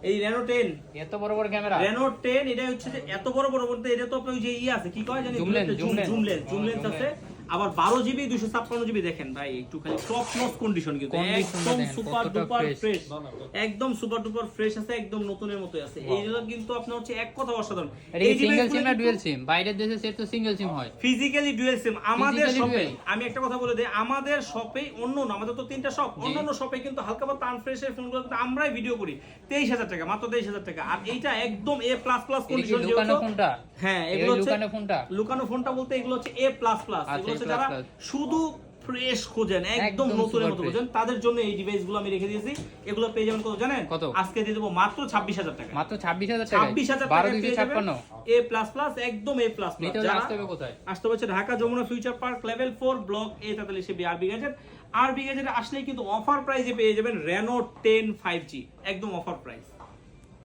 এই Reno 10 এত বড় বড় ক্যামেরা, Reno 10 এটা হচ্ছে যে এত বড় বড় বলতে এটা তো আপনার ওই যে আছে কি কয় জানি জুম লেন্স আছে, আবার 12GB 256GB দেখেন ভাই, একটু খালি টপ নচ কন্ডিশন, কিন্তু একদম সুপার ডুপার ফ্রেশ, একদম সুপার ডুপার ফ্রেশ আছে, একদম নতুনের মতো আছে। এইগুলো কিন্তু আপনার হচ্ছে এক কথা অসাধারণ। এই সিঙ্গেল সিম না ডুয়াল সিম? বাইরের দেশে সেট তো সিঙ্গেল সিম হয়, ফিজিক্যালি ডুয়াল সিম। আমাদের শপে আমি একটা কথা বলে দেই, আমাদের শপে অন্য আমাদের তো 3টা শপ, অন্যান্য শপে কিন্তু হালকা পাতলা আনফ্রেশের ফোনগুলো কিন্তু আমরাই ভিডিও করি 23000 টাকা, মাত্র 23000 টাকা। আর এইটা একদম A++ কন্ডিশন। লুকানো ফোনটা, হ্যাঁ এগুলো হচ্ছে লুকানো ফোনটা বলতে এগুলো হচ্ছে A++। এগুলো হচ্ছে যারা শুধু ফ্রেশ খোঁজেন, একদম নতুনের মতো খোঁজেন, তাদের জন্য এই ডিভাইসগুলো আমি রেখে দিয়েছি। এগুলো পেয়ে যাবেন কত জানেন? আজকে দিয়ে দেবো মাত্র 26000 টাকা, মাত্র 26000 টাকা, 26000 টাকা পেয়ে যাবেন A++, একদম A++। যারা আসতে হচ্ছে Dhaka Jamuna future park level 4 block A 43 আরবি গ্যাজেট। আরবি গ্যাজেট আসলেই কিন্তু অফার প্রাইসে পেয়ে যাবেন Reno 10 5G, একদম অফার প্রাইস।